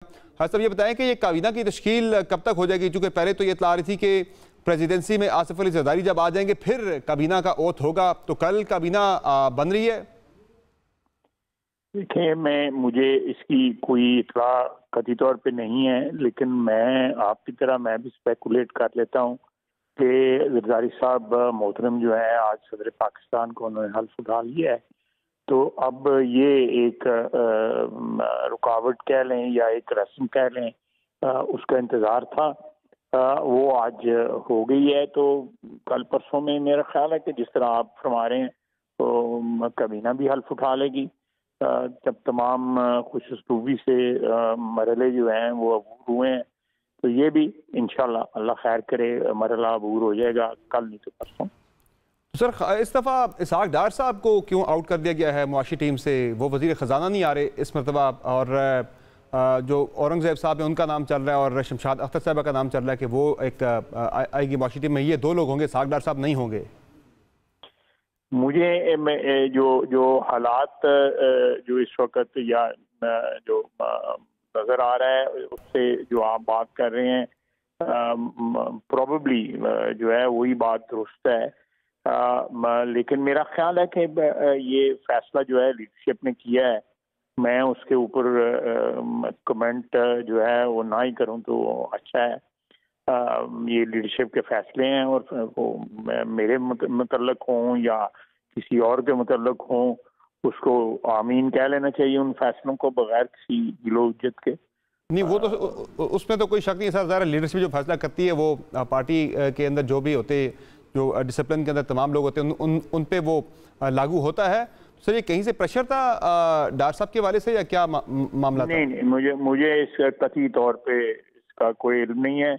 ہاں صاحب یہ بتائیں کہ یہ کابینہ کی تشکیل کب تک ہو جائے گی؟ چونکہ پہلے تو یہ اطلاع آ رہی تھی کہ پریزیڈنسی میں آصف علی زرداری جب آ جائیں گے پھر کابینہ کا اوتھ ہوگا، تو کل کابینہ بن رہی ہے؟ دیکھیں، مجھے اس کی کوئی اطلاع قطعی طور پہ نہیں ہے، لیکن میں آپ کی طرح میں بھی اسپیکولیٹ کر لیتا ہوں کہ زرداری صاحب محترم جو ہیں آج صدر پاکستان کو انہوں نے حلف اٹھا لیا ہے، تو اب یہ ایک رکاوٹ کہہ لیں یا ایک رسم کہہ لیں، اس کا انتظار تھا، وہ آج ہو گئی ہے۔ تو کل پرسوں میں میرا خیال ہے کہ جس طرح آپ فرما رہے ہیں تو کابینہ بھی حلف اٹھا لے گی، جب تمام خوش اسلوبی سے مرحلے جو ہیں وہ عبور ہوئے ہیں، تو یہ بھی انشاءاللہ اللہ خیر کرے مرحلہ عبور ہو جائے گا کل نہیں تو پرسوں۔ سر اس دفعہ اسحاق ڈار صاحب کو کیوں آؤٹ کر دیا گیا ہے معاشی ٹیم سے؟ وہ وزیر خزانہ نہیں آ رہے اس مرتبہ، اور جو اورنگ زیب صاحب ہیں ان کا نام چل رہا ہے اور شمشاد اختر صاحبہ کا نام چل رہا ہے کہ وہ ایک آئے گی معاشی ٹیم میں، یہ دو لوگ ہوں گے، اسحاق ڈار صاحب نہیں ہوں گے۔ مجھے جو حالات جو اس وقت یا جو نظر آ رہا ہے اس سے جو آپ بات کر رہے ہیں پروبیبلی جو ہے وہی بات درست ہے، لیکن میرا خیال ہے کہ یہ فیصلہ جو ہے لیڈرشپ نے کیا ہے، میں اس کے اوپر کمنٹ جو ہے وہ نہ ہی کروں تو اچھا ہے۔ یہ لیڈرشپ کے فیصلے ہیں اور وہ میرے متعلق ہوں یا کسی اور کے متعلق ہوں، اس کو آمین کہہ لینا چاہیے ان فیصلوں کو بغیر کسی گلو اجت کے۔ نہیں وہ تو اس میں تو کوئی شک نہیں سر، ظاہر لیڈرشپ جو فیصلہ کرتی ہے وہ پارٹی کے اندر جو بھی ہوتے، جو ڈسپلن کے اندر تمام لوگ ہوتے ہیں ان پہ وہ لاگو ہوتا ہے۔ سر یہ کہیں سے پریشر تھا ڈار صاحب کے والے سے یا کیا معاملہ تھا؟ نہیں، مجھے اس قطعی طور پہ اس کا کوئی علم نہیں ہے۔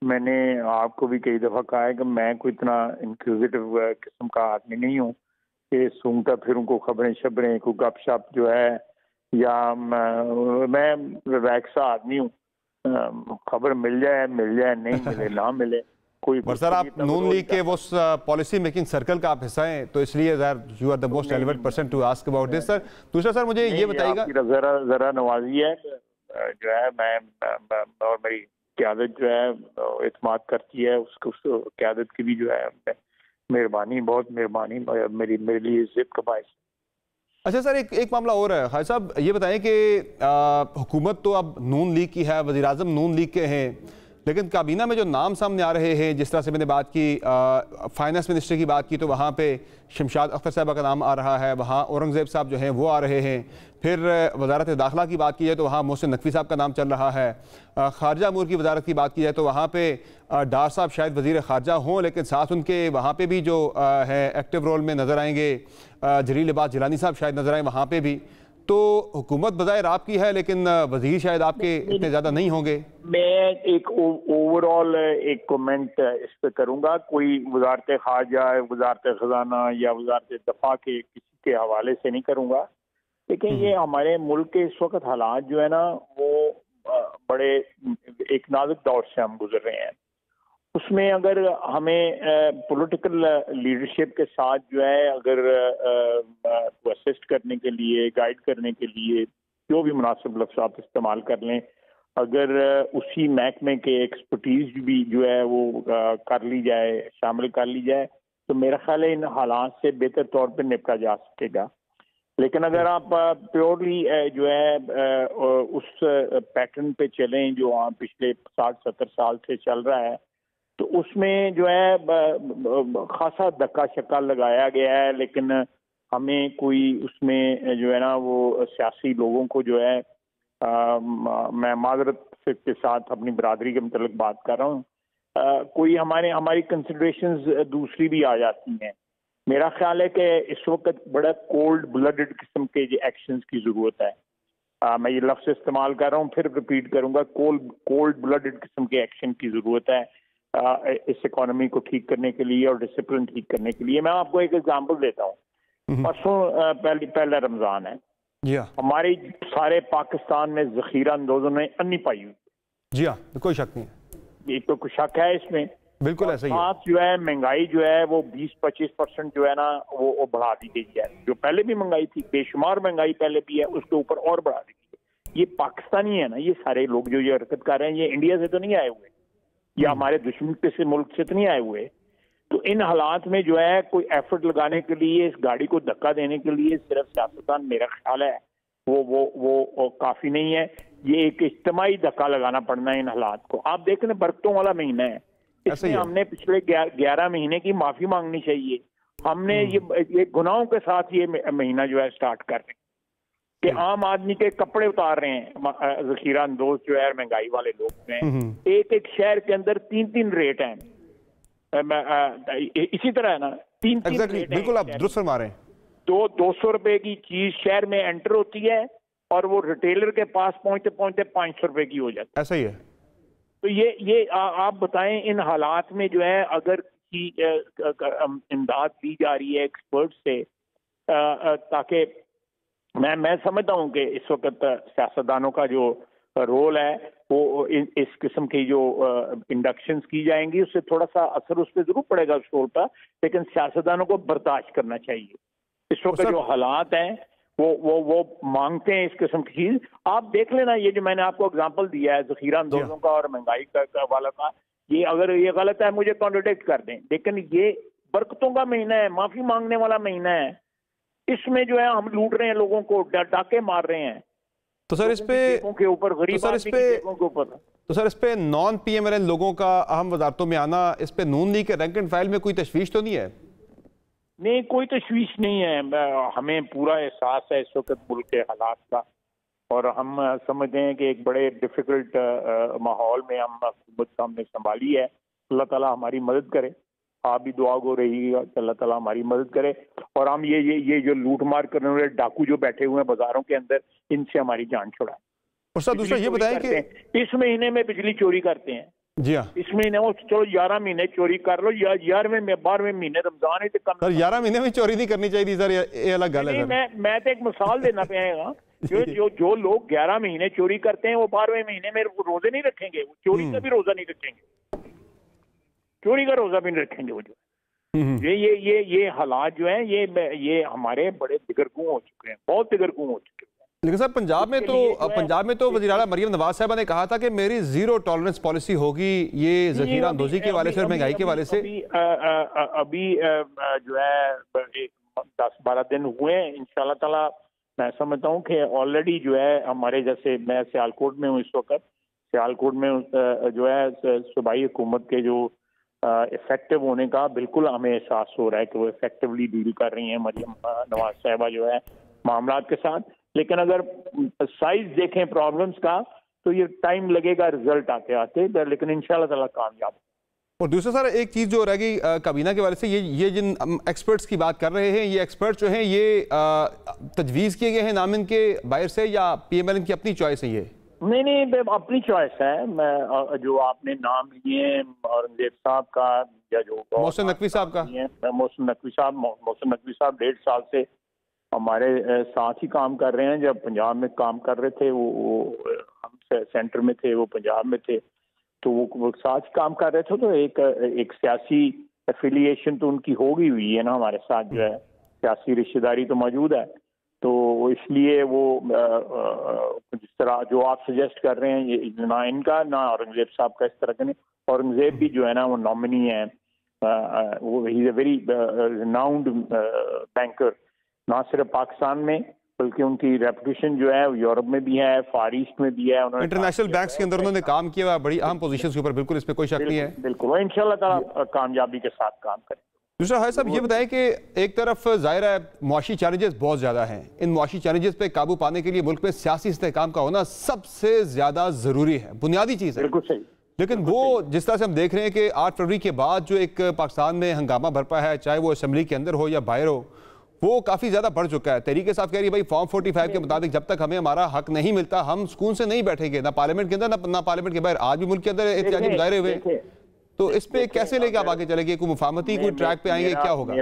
میں نے آپ کو بھی کئی دفعہ کہا ہے کہ میں کوئی اتنا انکوزیٹو قسم کا آدمی نہیں ہوں کہ سونگتا پھروں کو خبریں شبریں کو گپ شپ جو ہے، یا میں ریلیکس آدمی ہوں، خبر مل جائے نہیں ملے نہ ملے کوئی۔ سر آپ نون لیگ کے وہ پالیسی میکنگ سرکل کا آپ حصہ ہیں تو اس لیے you are the most relevant person to ask about this. Sir دوسرا سر مجھے یہ بتائیے گا، ذرا نوازی ہے جو ہے میں اور میری قیادت جو ہے اعتماد کرتی ہے، اس قیادت کی بھی جو ہے مہربانی، بہت مہربانی، میرے لیے عزت کا باعث۔ اچھا سر ایک معاملہ اور ہے، خالد صاحب یہ بتائیں کہ حکومت تو اب نون لیگ کی ہے، وزیر اعظم نون لیگ کے ہیں، لیکن کابینہ میں جو نام سامنے آ رہے ہیں، جس طرح سے میں نے بات کی فائنانس منسٹر کی بات کی تو وہاں پہ شمشاد اختر صاحبہ کا نام آ رہا ہے، وہاں اورنگ زیب صاحب جو ہیں وہ آ رہے ہیں، پھر وزارت داخلہ کی بات کی جائے تو وہاں محسن نقوی صاحب کا نام چل رہا ہے، خارجہ امور کی وزارت کی بات کی جائے تو وہاں پہ ڈار صاحب شاید وزیر خارجہ ہوں، لیکن ساتھ ان کے وہاں پہ بھی جو ہے ایکٹیو رول میں نظر آئیں گے جلیل عباس جیلانی صاحب شاید نظر آئیں وہاں پہ بھی۔ تو حکومت بظاہر آپ کی ہے لیکن وزیر شاید آپ کے اتنے زیادہ نہیں ہوں گے۔ میں ایک اوور آل ایک کومنٹ اس پہ کروں گا، کوئی وزارت خارجہ، وزارت خزانہ یا وزارت دفاع کے کسی کے حوالے سے نہیں کروں گا، لیکن یہ ہمارے ملک کے اس وقت حالات جو ہے نا وہ بڑے ایک نازک دور سے ہم گزر رہے ہیں، اس میں اگر ہمیں پولیٹیکل لیڈرشپ کے ساتھ جو ہے اگر اسسٹ کرنے کے لیے، گائیڈ کرنے کے لیے جو بھی مناسب لفظ آپ استعمال کر لیں، اگر اسی محکمے کے ایکسپرٹیز بھی جو ہے وہ کر لی جائے، شامل کر لی جائے تو میرا خیال ہے ان حالات سے بہتر طور پہ نپٹا جا سکے گا۔ لیکن اگر آپ پیورلی جو ہے اس پیٹرن پہ چلیں جو پچھلے 60-70 سال سے چل رہا ہے تو اس میں جو ہے خاصا دھکا شکا لگایا گیا ہے، لیکن ہمیں کوئی اس میں جو ہے نا وہ سیاسی لوگوں کو جو ہے میں معذرت کے ساتھ اپنی برادری کے متعلق بات کر رہا ہوں، کوئی ہماری کنسیڈریشنز دوسری بھی آ جاتی ہیں۔ میرا خیال ہے کہ اس وقت بڑا کولڈ بلڈڈ قسم کے ایکشنز کی ضرورت ہے، میں یہ لفظ استعمال کر رہا ہوں پھر ریپیٹ کروں گا، کولڈ بلڈڈ قسم کے ایکشن کی ضرورت ہے اس اکانومی کو ٹھیک کرنے کے لیے اور ڈسپلن ٹھیک کرنے کے لیے۔ میں آپ کو ایک ایگزامپل دیتا ہوں، پرسوں پہلا رمضان ہے، ہمارے سارے پاکستان میں ذخیرہ اندوزوں نے انی پائی ہوئی۔ جی ہاں کوئی شک نہیں، یہ تو کوئی شک ہے اس میں، بالکل ایسا ہی ہے۔ جو ہے مہنگائی جو ہے وہ 20-25% جو ہے نا وہ بڑھا دی گئی ہے، جو پہلے بھی مہنگائی تھی، بے شمار مہنگائی پہلے بھی ہے، اس کے اوپر اور بڑھا دی گئی ہے۔ یہ پاکستانی ہے نا، یہ سارے لوگ جو یہ حرکت کر رہے ہیں یہ انڈیا سے تو نہیں آئے ہوئے یا ہمارے دشمن کسی ملک سے تو نہیں آئے ہوئے. تو ان حالات میں جو ہے کوئی ایفرٹ لگانے کے لیے اس گاڑی کو دھکا دینے کے لیے صرف سیاستدان میرا خیال ہے وہ کافی نہیں ہے. یہ ایک اجتماعی دھکا لگانا پڑنا ہے ان حالات کو. آپ دیکھ لیں برکتوں والا مہینہ ہے، اس میں ہم نے پچھلے 11 مہینے کی معافی مانگنی چاہیے. ہم نے یہ گناہوں کے ساتھ یہ مہینہ جو ہے سٹارٹ کر رہے ہیں کہ عام آدمی کے کپڑے اتار رہے ہیں. ذخیرہ اندوز جو ہے مہنگائی والے لوگ ہیں، ایک شہر کے اندر 3 ریٹ ہیں. اسی طرح ہے نا 3 ریٹ. بالکل آپ درست فرما رہے ہیں. 200 روپے کی چیز شہر میں انٹر ہوتی ہے اور وہ ریٹیلر کے پاس پہنچتے پہنچتے 500 روپے کی ہو جاتی ہے. ایسا ہی ہے. تو یہ آپ بتائیں ان حالات میں جو ہے اگر امداد دی جا رہی ہے ایکسپرٹ سے، تاکہ میں سمجھتا ہوں کہ اس وقت سیاستدانوں کا جو رول ہے وہ اس قسم کی جو انڈکشنز کی جائیں گی اس سے تھوڑا سا اثر اس پہ ضرور پڑے گا اس رول پر، لیکن سیاستدانوں کو برداشت کرنا چاہیے. اس وقت جو حالات ہیں وہ مانگتے ہیں اس قسم کی چیز. آپ دیکھ لینا یہ جو میں نے آپ کو اگزامپل دیا ہے ذخیرہ اندوزوں کا اور مہنگائی کا والا کا، یہ اگر یہ غلط ہے مجھے کانٹرڈکٹ کر دیں، لیکن یہ برکتوں کا مہینہ ہے، معافی مانگنے والا مہینہ ہے. اس میں جو ہے ہم لوٹ رہے ہیں لوگوں کو، ڈاکے مار رہے ہیں. تو سر اس پہ non P M L N لوگوں کا اہم وزارتوں میں آنا، اس پہ نون لیگ کے رینک اینڈ فائل میں کوئی تشویش تو نہیں ہے؟ نہیں، کوئی تشویش نہیں ہے. ہمیں پورا احساس ہے اس وقت ملک کے حالات کا، اور ہم سمجھتے ہیں کہ ایک بڑے ڈیفیکلٹ ماحول میں ہم حکومت ہم نے سنبھالی ہے. اللہ تعالیٰ ہماری مدد کرے. آپ بھی دعا گو رہی گا کہ اللہ تعالیٰ ہماری مدد کرے، اور ہم یہ جو لوٹ مار کرنے والے ڈاکو جو بیٹھے ہوئے ہیں بازاروں کے اندر، ان سے ہماری جان چھڑائیں. اور سر دوسرا یہ بتائیں کہ اس مہینے میں بجلی چوری کرتے ہیں. جی ہاں، اس مہینے وہ چلو 11 مہینے چوری کر لو، 11ویں 12ویں مہینے رمضان ہے تو کم. سر 11 مہینے میں چوری نہیں کرنی چاہیے سر، یہ الگ گل ہے. میں تو ایک مثال دینا پہ گا. جو لوگ 11 مہینے چوری کرتے ہیں وہ 12ویں مہینے میں روزے نہیں رکھیں گے. وہ چوری کا بھی روزہ نہیں رکھیں گے، چوری کا روزہ بھی نہیں رکھیں گے. وہ جو یہ حالات جو ہیں یہ ہمارے بڑے دگرگوں ہو چکے ہیں، بہت دگرگوں ہو چکے ہیں. لیکن سر پنجاب میں تو وزیر اعلیٰ مریم نواز صاحبہ نے کہا تھا کہ میری زیرو ٹالرنس پالیسی ہوگی یہ ذخیرہ اندوزی کے حوالے سے اور مہنگائی کے حوالے سے. ابھی جو ہے 10-12 دن ہوئے ہیں. انشاءاللہ تعالیٰ میں سمجھتا ہوں کہ آلریڈی جو ہے ہمارے جیسے میں سیالکوٹ میں ہوں اس وقت، سیالکوٹ میں جو ہے صوبائی حکومت کے جو افیکٹو ہونے کا بالکل ہمیں احساس ہو رہا ہے کہ وہ افیکٹولی ڈیل کر رہی ہیں مریم نواز صاحبہ جو ہے معاملات کے ساتھ. لیکن اگر سائز دیکھیں پرابلمز کا تو یہ ٹائم لگے گا رزلٹ آتے آتے، لیکن انشاءاللہ تعالیٰ کامیاب. اور دوسرا سر ایک چیز جو رہ گئی کابینہ کے بارے سے، یہ جن ایکسپرٹس کی بات کر رہے ہیں، یہ ایکسپرٹس جو ہیں یہ تجویز کیے گئے ہیں نام ان کے باہر سے یا پی ایم ایل این کی اپنی چوائس ہے؟ یہ نہیں اپنی چوائس ہے. میں جو آپ نے نام لیے ہیں اورنگزیب صاحب کا یا جو محسن نقوی صاحب کا، محسن نقوی صاحب 1.5 سال سے ہمارے ساتھ ہی کام کر رہے ہیں. جب پنجاب میں کام کر رہے تھے وہ ہم سینٹر میں تھے، وہ پنجاب میں تھے، تو وہ ساتھ ہی کام کر رہے تھے. تو ایک سیاسی ایفیلیشن تو ان کی ہوگی ہوئی ہے نا ہمارے ساتھ، جو ہے سیاسی رشتہ داری تو موجود ہے. تو اس لیے وہ جس طرح جو آپ سجیسٹ کر رہے ہیں یہ نہ ان کا نہ اورنگزیب صاحب کا اس طرح کا نہیں. اورنگزیب بھی جو ہے نا وہ نامنی ہے، وہ ہی از اے ویری ریناؤنڈ بینکر، نہ صرف پاکستان میں بلکہ ان کی ریپوٹیشن جو ہے یورپ میں بھی ہے، فار ایسٹ میں بھی ہے. انٹرنیشنل بینکس کے اندر انہوں نے کام کیا ہوا ہے بڑی اہم پوزیشنز کے اوپر، بالکل اس پہ کوئی شک نہیں ہے. بالکل وہ انشاءاللہ تعالیٰ کامیابی کے ساتھ کام کریں. دوسرا حاج صاحب یہ بتائیں کہ ایک طرف ظاہر ہے معاشی چیلنجز بہت زیادہ ہیں، ان معاشی چیلنجز پہ قابو پانے کے لیے ملک میں سیاسی استحکام کا ہونا سب سے زیادہ ضروری ہے، بنیادی چیز ہے. بالکل صحیح. لیکن وہ جس طرح سے ہم دیکھ رہے ہیں کہ 8 فروری کے بعد جو ایک پاکستان میں ہنگامہ برپا ہے، چاہے وہ اسمبلی کے اندر ہو یا باہر ہو، وہ کافی زیادہ بڑھ چکا ہے. تحریک انصاف کہہ رہی ہے بھائی فارم 45 کے مطابق جب تک ہمیں ہمارا حق نہیں ملتا ہم سکون سے نہیں بیٹھیں گے، نہ پارلیمنٹ کے اندر نہ پارلیمنٹ کے باہر. آج بھی ملک کے اندر احتجاجی مظاہرے ہوئے، تو اس پہ کیسے لے کے آپ آگے چلیں گے؟ کوئی مفاہمتی کوئی ٹریک پہ آئیں گے، کیا ہوگا؟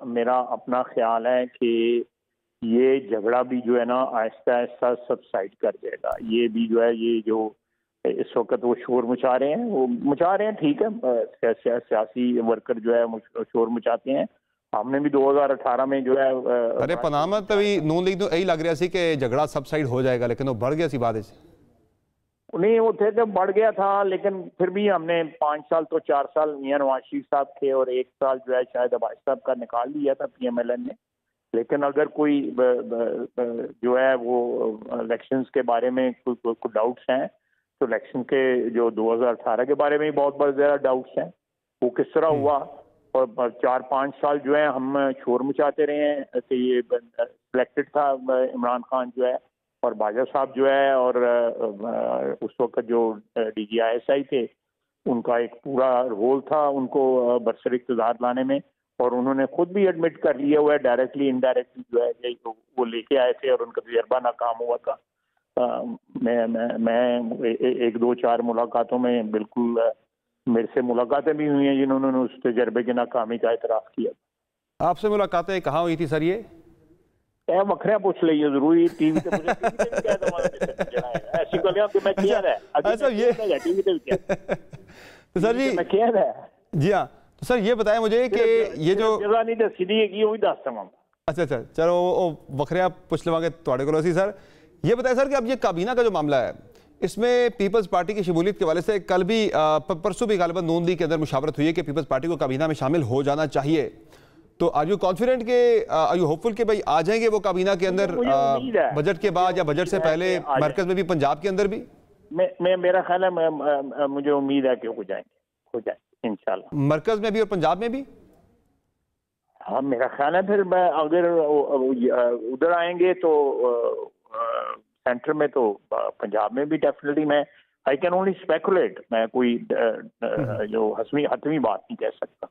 میرا اپنا خیال ہے کہ یہ جھگڑا بھی جو ہے نا آہستہ آہستہ سبسائڈ کر جائے گا. یہ بھی جو ہے یہ جو اس وقت وہ شور مچا رہے ہیں ٹھیک ہے، سیاسی ورکر جو ہے شور مچاتے ہیں، ہم نے بھی 2018 میں جو ہے ارے پناہ تبھی نون لیگ تو یہی لگ رہا سی کہ جھگڑا سب سائڈ ہو جائے گا، لیکن وہ بڑھ گیا سی بعد سے نہیں وہ تھے جب بڑھ گیا تھا، لیکن پھر بھی ہم نے 5 سال تو 4 سال میاں نواز شریف صاحب تھے اور 1 سال جو ہے شاید عباس صاحب کا نکال لیا تھا پی ایم ایل این نے. لیکن اگر کوئی جو ہے وہ الیکشنز کے بارے میں کوئی ڈاؤٹس ہیں تو الیکشن کے جو 2018 کے بارے میں بہت بڑے زیادہ ڈاؤٹس ہیں، وہ کس طرح ہوا. اور 4-5 سال جو ہے ہم شور مچاتے رہے ہیں کہ یہ سلیکٹڈ تھا عمران خان جو ہے اور باجوہ صاحب جو ہے، اور اس وقت جو D G I S I تھے ان کا ایک پورا رول تھا ان کو برسر اقتدار لانے میں، اور انہوں نے خود بھی ایڈمٹ کر لیا ہوا ہے ڈائریکٹلی انڈائریکٹلی جو ہے وہ لے کے آئے تھے اور ان کا تجربہ ناکام ہوا تھا. میں 1-2-4 ملاقاتوں میں بالکل میرے سے ملاقاتیں بھی ہوئی ہیں جنہوں نے اس تجربے کی ناکامی کا اعتراف کیا. آپ سے ملاقاتیں کہاں ہوئی تھی سر؟ یہ وکھرا پوچھ لیے ضروری ٹی وی پہ ایسی گلیاں تو میں کیا رہا ٹی وی پہ سر جی جی ہاں. تو سر یہ بتائیں مجھے کہ یہ جو جگہ نہیں دسی دی ہے وہی دستا ہوں. اچھا چلو وکھرا پوچھ لواں گے تھوڑے کو. سر یہ بتائیں سر کہ اب یہ کابینہ کا جو معاملہ ہے اس میں پیپلز پارٹی کی شمولیت کے حوالے سے کل بھی پرسوں بھی غالباً نون لیگ کے اندر مشاورت ہوئی ہے کہ پیپلز پارٹی کو کابینہ میں شامل ہو جانا چاہیے. تو آر یو کانفیڈنٹ کہ آر یو ہوپفل کہ بھائی آ جائیں گے وہ کابینہ کے اندر بجٹ کے بعد یا بجٹ سے پہلے، مرکز میں بھی پنجاب کے اندر بھی؟ میرا خیال ہے مجھے امید ہے کہ ہو جائیں گے انشاءاللہ. مرکز میں بھی اور پنجاب میں بھی؟ ہاں میرا خیال ہے پھر اگر ادھر آئیں گے تو سینٹر میں تو پنجاب میں بھی ڈیفینیٹلی میں آئی کین اونلی اسپیکولیٹ، میں کوئی جو حتمی بات نہیں کہہ سکتا.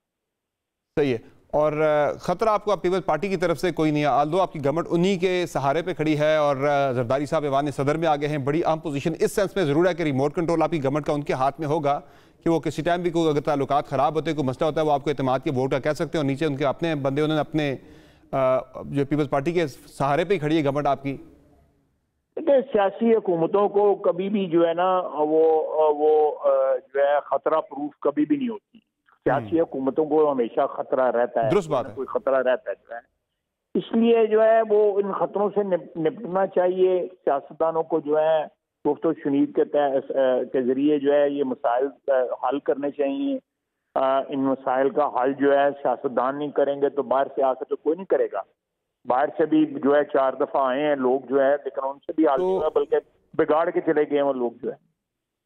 صحیح ہے. اور خطرہ آپ کو پیپلز پارٹی کی طرف سے کوئی نہیں ہے، آلدو آپ کی گورنمنٹ انہی کے سہارے پہ کھڑی ہے اور زرداری صاحب ایوان صدر میں آگے ہیں، بڑی اہم پوزیشن اس سینس میں ضرور ہے کہ ریموٹ کنٹرول آپ کی گورنمنٹ کا ان کے ہاتھ میں ہوگا کہ وہ کسی ٹائم بھی کوئی اگر تعلقات خراب ہوتے ہیں، کوئی مسئلہ ہوتا ہے، وہ آپ کو اعتماد کے ووٹ کا کہہ سکتے ہیں. اور نیچے ان کے اپنے بندے انہوں نے اپنے جو پیپلز پارٹی کے سہارے پہ ہی کھڑی ہے گورنمنٹ آپ کی. سیاسی حکومتوں کو کبھی بھی جو ہے نا وہ جو ہے خطرہ پروف کبھی بھی نہیں ہوتی. سیاسی حکومتوں کو ہمیشہ خطرہ رہتا ہے، درست بات ہے، کوئی خطرہ رہتا ہے جو ہے. اس لیے جو ہے وہ ان خطروں سے نپٹنا چاہیے. سیاستدانوں کو جو ہے گفت و شنید کے ذریعے جو ہے یہ مسائل حل کرنے چاہیے. ان مسائل کا حل جو ہے سیاستدان نہیں کریں گے تو باہر سے آ کر تو کوئی نہیں کرے گا. باہر سے بھی جو ہے 4 دفعہ آئے ہیں لوگ جو ہے، لیکن ان سے بھی حل نہیں ہوا بلکہ بگاڑ کے چلے گئے ہیں وہ لوگ جو ہے.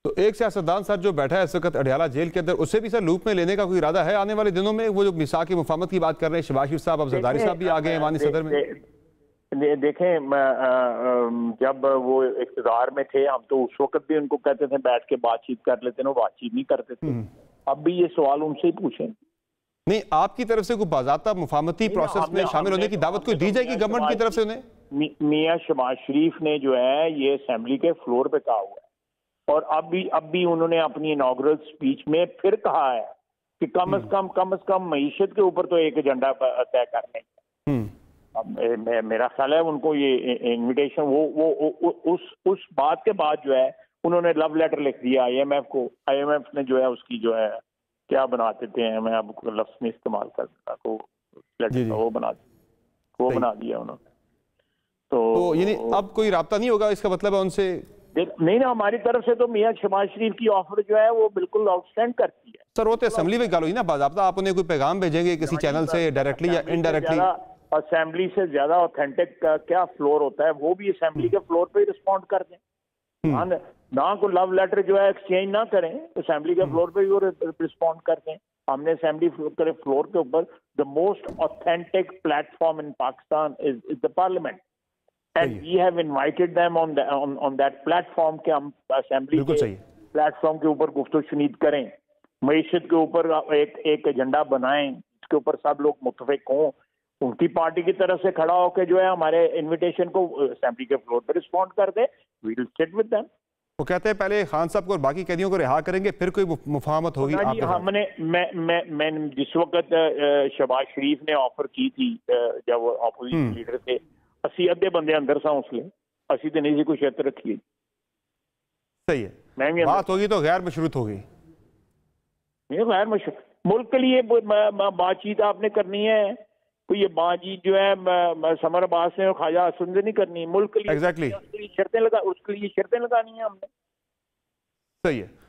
تو ایک سیاستدان سر جو بیٹھا ہے اس وقت اڈیالہ جیل کے اندر، اسے بھی سر لوپ میں لینے کا کوئی ارادہ ہے آنے والے دنوں میں؟ وہ جو میثاق مفاہمت کی بات کر رہے ہیں شہباز شریف صاحب، اب زرداری صاحب بھی آگئے ہیں ایوان صدر میں. دیکھیں جب وہ اقتدار میں تھے ہم تو اس وقت بھی ان کو کہتے تھے بیٹھ کے بات چیت کر لیتے ہیں، وہ بات چیت نہیں کرتے تھے. اب بھی یہ سوال ان سے ہی پوچھیں. نہیں، آپ کی طرف سے کوئی باضابطہ مفاہمتی پروسیس میں شامل ہونے کی دعوت کوئی دی جائے گی گورنمنٹ کی طرف سے انہیں؟ میاں شہباز شریف نے جو ہے یہ اسمبلی کے فلور پہ کہا ہوا ہے، اور اب بھی انہوں نے اپنی انوگرل سپیچ میں پھر کہا ہے کہ کم از کم معیشت کے اوپر تو ایک ایجنڈا طے کر لیں. میرا خیال ہے ان کو یہ انویٹیشن وہ اس بات کے بعد جو ہے انہوں نے لو لیٹر لکھ دیا آئی ایم ایف کو. آئی ایم ایف نے جو ہے اس کی جو ہے کیا بنا دیتے ہیں، میں اب لفظ نہیں استعمال کرتا، وہ بنا دیا انہوں نے. تو یعنی اب کوئی رابطہ نہیں ہوگا اس کا مطلب ہے ان سے؟ نہیں نا، ہماری طرف سے تو میاں شہباز شریف کی آفر جو ہے وہ بالکل آؤٹ اسٹینڈ کرتی ہے. سر وہ تو اسمبلی میں گال ہوئی نا، باضابطہ آپ انہیں کوئی پیغام بھیجیں گے کسی چینل سے ڈائریکٹلی یا انڈائریکٹلی؟ اسمبلی سے زیادہ اوتھینٹک کیا فلور ہوتا ہے، وہ بھی اسمبلی کے فلور پہ ہی رسپونڈ کر دیں. نہ کوئی لو لیٹر جو ہے ایکسچینج نہ کریں، اسمبلی کے فلور پہ ہی وہ رسپونڈ کر دیں. ہم نے اسمبلی کے فلور کے اوپر the most authentic platform in Pakistan is the parliament. And we have invited them on that platform کہ ہم اسمبلی کے پلیٹ فارم کے اوپر گفت و شنید کریں، معیشت کے اوپر ایک ایجنڈا بنائیں جس کے اوپر سب لوگ متفق ہوں. ان کی پارٹی کی طرف سے کھڑا ہو کے جو ہے ہمارے انویٹیشن کو اسمبلی کے فلور پہ رسپونڈ کر دے. We will sit with them. وہ کہتے ہیں پہلے خان صاحب کو اور باقی قیدیوں کو رہا کریں گے پھر کوئی مفاہمت ہوگی. ہم نے میں جس وقت شہباز شریف نے آفر کی تھی جب وہ اپوزیشن لیڈر تھے، 80 ادھے بندے اندر سا اس لیے 80 تو نہیں سی کوئی شرط رکھی. صحیح ہے، بات ہوگی تو غیر مشروط ہوگی. غیر مشروط ملک کے لیے بات چیت آپ نے کرنی ہے کوئی یہ بانجی جو ہے سمر عباس نے خواجہ حسن سے نہیں کرنی، ملک کے لیے ایگزیکٹلی شرطیں لگانی ہیں ہم نے. صحیح ہے.